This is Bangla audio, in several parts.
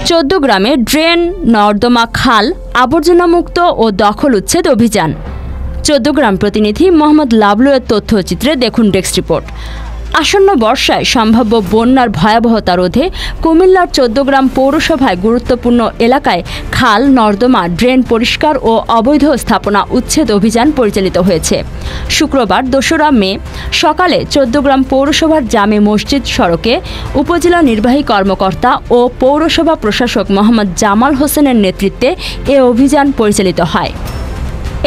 চৌদ্দগ্রামে ড্রেন, নর্দমা, খাল আবর্জনামুক্ত ও দখল উচ্ছেদ অভিযান। চৌদ্দগ্রাম প্রতিনিধি মোহাম্মদ লাবলুয়ের তথ্যচিত্রে দেখুন ডেস্ক রিপোর্ট। আসন্ন বর্ষায় সম্ভাব্য বন্যার ভয়াবহতা রোধে কুমিল্লার চৌদ্দগ্রাম পৌরসভায় গুরুত্বপূর্ণ এলাকায় খাল, নর্দমা, ড্রেন পরিষ্কার ও অবৈধ স্থাপনা উচ্ছেদ অভিযান পরিচালিত হয়েছে। শুক্রবার ২রা মে সকালে চৌদ্দগ্রাম পৌরসভার জামে মসজিদ সড়কে উপজেলা নির্বাহী কর্মকর্তা ও পৌরসভা প্রশাসক মোহাম্মদ জামাল হোসেনের নেতৃত্বে এ অভিযান পরিচালিত হয়।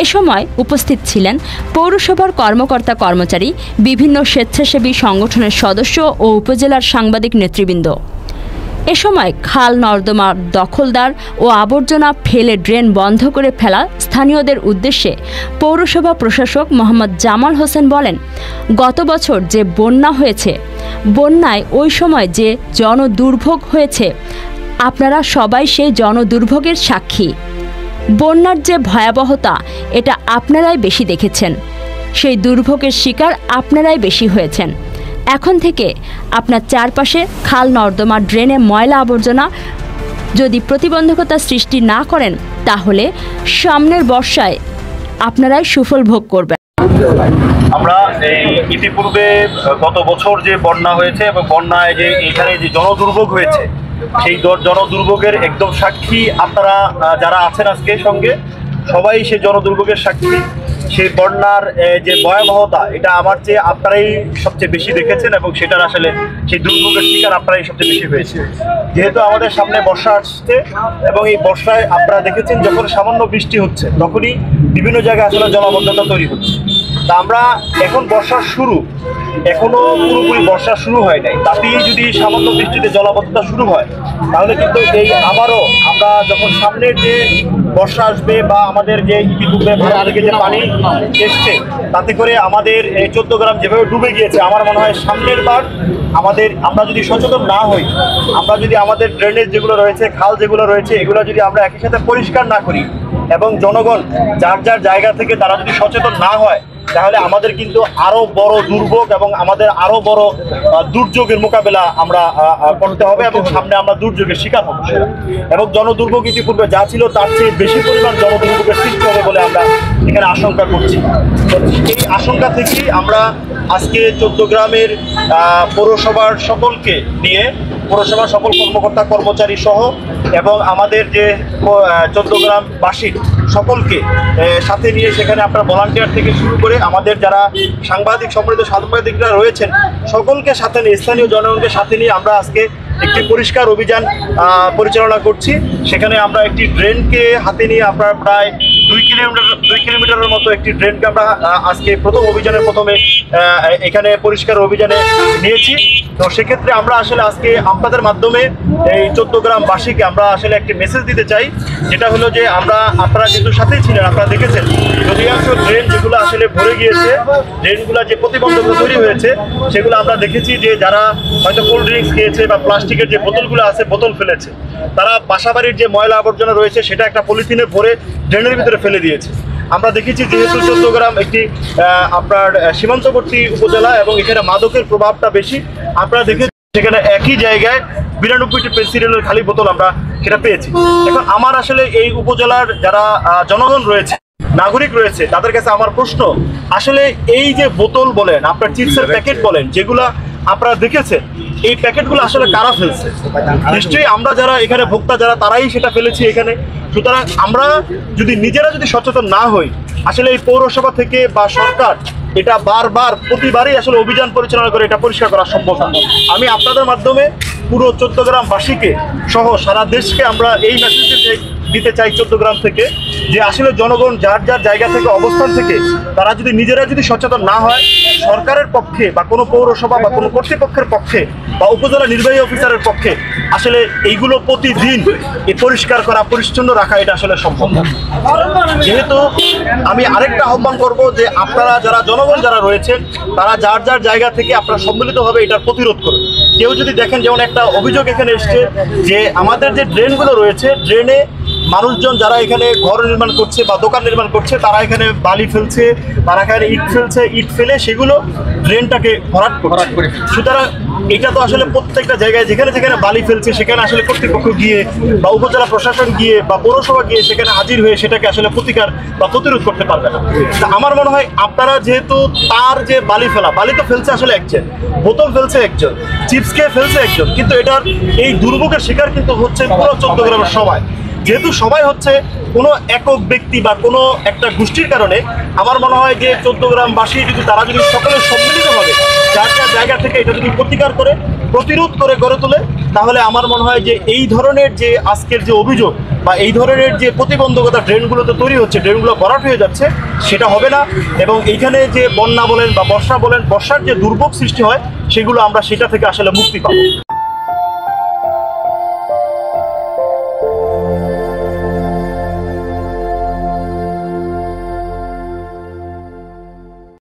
এ সময় উপস্থিত ছিলেন পৌরসভার কর্মকর্তা কর্মচারী, বিভিন্ন স্বেচ্ছাসেবী সংগঠনের সদস্য ও উপজেলার সাংবাদিক নেতৃবৃন্দ। এ সময় খাল, নর্দমার দখলদার ও আবর্জনা ফেলে ড্রেন বন্ধ করে ফেলা স্থানীয়দের উদ্দেশ্যে পৌরসভা প্রশাসক মোহাম্মদ জামাল হোসেন বলেন, গত বছর যে বন্যা হয়েছে, বন্যায় ওই সময় যে জনদুর্ভোগ হয়েছে, আপনারা সবাই সেই জনদুর্ভোগের সাক্ষী। বন্যার যে ভয়াবহতা, এটা আপনারাই বেশি দেখেছেন। সেই দুর্ভোগের শিকার আপনারাই বেশি হয়েছেন। এখন থেকে আপনার চারপাশে খাল, নর্দমা, ড্রেনে ময়লা আবর্জনা যদি প্রতিবন্ধকতা সৃষ্টি না করেন, তাহলে সামনের বর্ষায় আপনারাই সুফল ভোগ করবেন। আমরা এই ইতিপূর্বে গত বছর যে বন্যা হয়েছে এবং বন্যায় যে এখানে যে জনদুর্ভোগ হয়েছে, সেই জনদুর্ভোগের একদম সাক্ষী আপনারা যারা আছেন আজকে সঙ্গে, সবাই সেই জনদুর্ভোগের সাক্ষী। সেই বন্যার যে ভয়াবহতা, এটা আমার চেয়ে আপনারাই সবচেয়ে বেশি দেখেছেন এবং সেটার আসলে সেই দুর্ভোগের শিকার আপনারাই সবচেয়ে বেশি হয়েছে। যেহেতু আমাদের সামনে বর্ষা আসছে এবং এই বর্ষায় আপনারা দেখেছেন যখন সামান্য বৃষ্টি হচ্ছে তখনই বিভিন্ন জায়গায় আসলে জলাবদ্ধতা তৈরি হচ্ছে। তা আমরা এখন বর্ষার শুরু, এখনো পুরোপুরি বর্ষা শুরু হয় নাই, তাতেই যদি সামান্য বৃষ্টিতে জলাবদ্ধতা শুরু হয়, তাহলে কিন্তু এই আবারও আমরা যখন সামনের যে বর্ষা আসবে বা আমাদের যে ইতিপূর্বে ভারত থেকে যে পানি এসছে, তাতে করে আমাদের এই চৌদ্দগ্রাম যেভাবে ডুবে গিয়েছে, আমার মনে হয় সামনের বার আমরা যদি সচেতন না হই, আমরা যদি আমাদের ড্রেনেজ যেগুলো রয়েছে, খাল যেগুলো রয়েছে, এগুলো যদি আমরা একই সাথে পরিষ্কার না করি এবং জনগণ যার যার জায়গা থেকে তারা যদি সচেতন না হয়, তাহলে আমাদের কিন্তু আরো বড় দুর্ভোগ এবং আমাদের আরো বড় দুর্যোগের মোকাবেলা আমরা করতে হবে এবং সামনে আমরা দুর্যোগের শিকার হব। এবং জনদুর্ভোগ ইতিপূর্বে যা ছিল তার চেয়ে বেশি পরিমাণ জনদুর্ভোগের সৃষ্টি হবে বলে আমরা এখানে আশঙ্কা করছি। এই আশঙ্কা থেকেই আমরা আজকে চৌদ্দগ্রামের পৌরসভার সকলকে নিয়ে, পৌরসভার সকল কর্মকর্তা কর্মচারী সহ এবং আমাদের যে চৌদ্দগ্রামবাসী সকলকে সাথে নিয়ে, সেখানে আপনার ভলান্টিয়ার থেকে শুরু করে আমাদের যারা সম্মানিত সাংবাদিকরা রয়েছেন, সকলকে সাথে নিয়ে, স্থানীয় জনগণকে সাথে নিয়ে আমরা আজকে একটি পরিষ্কার অভিযান পরিচালনা করছি। সেখানে আমরা একটি ড্রেনকে হাতে নিয়ে আপনার প্রায় 2 কিলোমিটারের মতো একটি ড্রেনকে আমরা আজকে প্রথমে এখানে পরিষ্কার অভিযানে নিয়েছি। তো সেক্ষেত্রে আমরা আসলে আজকে আপনাদের মাধ্যমে এই চৌদ্দগ্রামবাসীকে আমরা আসলে একটি মেসেজ দিতে চাই, যেটা হলো যে আপনারা যেহেতু সাথেই ছিলেন, আপনারা দেখেছেন অধিকাংশ ড্রেন যেগুলো আসলে ভরে গিয়েছে, ড্রেনগুলো যে প্রতিবন্ধকতা তৈরি হয়েছে, সেগুলো আমরা দেখেছি যে যারা হয়তো কোল্ড ড্রিঙ্কস খেয়েছে বা প্লাস্টিকের যে বোতলগুলো আছে, বোতল ফেলেছে, তারা বাসাবাড়ির যে ময়লা আবর্জনা রয়েছে সেটা একটা পলিথিনে ভরে ড্রেনের ভিতরে ফেলে দিয়েছে। আমরা দেখেছি যেহেতু চৌদ্দগ্রাম একটি আপনার সীমান্তবর্তী উপজেলা এবং এখানে মাদকের প্রভাবটা বেশি, আপনারা দেখেছি সেখানে একই জায়গায় 92টি পেন্সিলের খালি বোতল আমরা সেটা পেয়েছি। এখন আমার আসলে এই উপজেলার যারা জনগণ রয়েছে, নাগরিক রয়েছে, তাদের কাছে আমার প্রশ্ন, আসলে এই যে বোতল বলেন, আপনার চিপসের প্যাকেট বলেন, যেগুলা আপনারা দেখেছেন, এই প্যাকেটগুলো আসলে কারা ফেলছে? নিশ্চয়ই আমরা যারা এখানে ভোক্তা যারা, তারাই সেটা ফেলেছি এখানে। সুতরাং আমরা যদি নিজেরা সচেতন না হই, আসলে এই পৌরসভা থেকে বা সরকার এটা প্রতিবারই আসলে অভিযান পরিচালনা করে এটা পরিষ্কার করা সম্ভব না। আমি আপনাদের মাধ্যমে পুরো চৌদ্দগ্রামবাসীকে সহ সারা দেশকে আমরা এই মেসেজটি দিতে চাই চৌদ্দগ্রাম থেকে, যে আসলে জনগণ যার যার জায়গা থেকে, অবস্থান থেকে তারা যদি নিজেরা সচেতন না হয়, সরকারের পক্ষে বা কোনো পৌরসভা বা কোনো কর্তৃপক্ষের পক্ষে বা উপজেলা নির্বাহী অফিসারের পক্ষে আসলে এইগুলো প্রতিদিন পরিষ্কার করা, পরিচ্ছন্ন রাখা এটা আসলে সম্ভব না। যেহেতু আমি আরেকটা আহ্বান করব যে আপনারা যারা জনগণ যারা রয়েছেন, তারা যার যার জায়গা থেকে আপনারা সম্মিলিতভাবে এটার প্রতিরোধ করুন। কেউ যদি দেখেন, যেমন একটা অভিযোগ এখানে এসছে যে আমাদের যে ড্রেনগুলো রয়েছে, ড্রেনে মানুষজন যারা এখানে ঘর নির্মাণ করছে বা দোকান নির্মাণ করছে তারা এখানে বালি ফেলছে, তারা এখানে ইট ফেলছে, ইট ফেলে সেগুলো ড্রেনটাকে ভরাট করে। সুতরাং এটা তো আসলে প্রত্যেকটা জায়গায় যেখানে যেখানে বালি ফেলছে সেখানে আসলে কর্তৃপক্ষ গিয়ে বা উপজেলা প্রশাসন গিয়ে বা পৌরসভা গিয়ে সেখানে হাজির হয়ে সেটাকে আসলে প্রতিকার বা প্রতিরোধ করতে পারবে না। তা আমার মনে হয় আপনারা যেহেতু তার যে বালি ফেলা, বালি তো ফেলছে আসলে একজন, বোতল ফেলছে একজন, চিপস খেয়ে ফেলছে একজন, কিন্তু এটার এই দুর্ভোগের শিকার কিন্তু হচ্ছে পুরো 14 গ্রামের সবাই। যেহেতু সবাই হচ্ছে কোনো একক ব্যক্তি বা কোনো একটা গোষ্ঠীর কারণে, আমার মনে হয় যে 14 গ্রামবাসী যদি তারা যদি সকলে সম্মিলিতভাবে যার যার জায়গা থেকে এটা যদি প্রতিকার করে প্রতিরোধ করে গড়ে তোলে, তাহলে আমার মনে হয় যে এই ধরনের যে আজকের যে অভিযোগ বা এই ধরনের যে প্রতিবন্ধকতা ড্রেনগুলোতে তৈরি হচ্ছে, ড্রেনগুলো ভরাট হয়ে যাচ্ছে, সেটা হবে না। এবং এইখানে যে বন্যা বলেন বা বর্ষা বলেন, বর্ষার যে দুর্ভোগ সৃষ্টি হয় সেগুলো আমরা সেটা থেকে আসলে মুক্তি পাবো।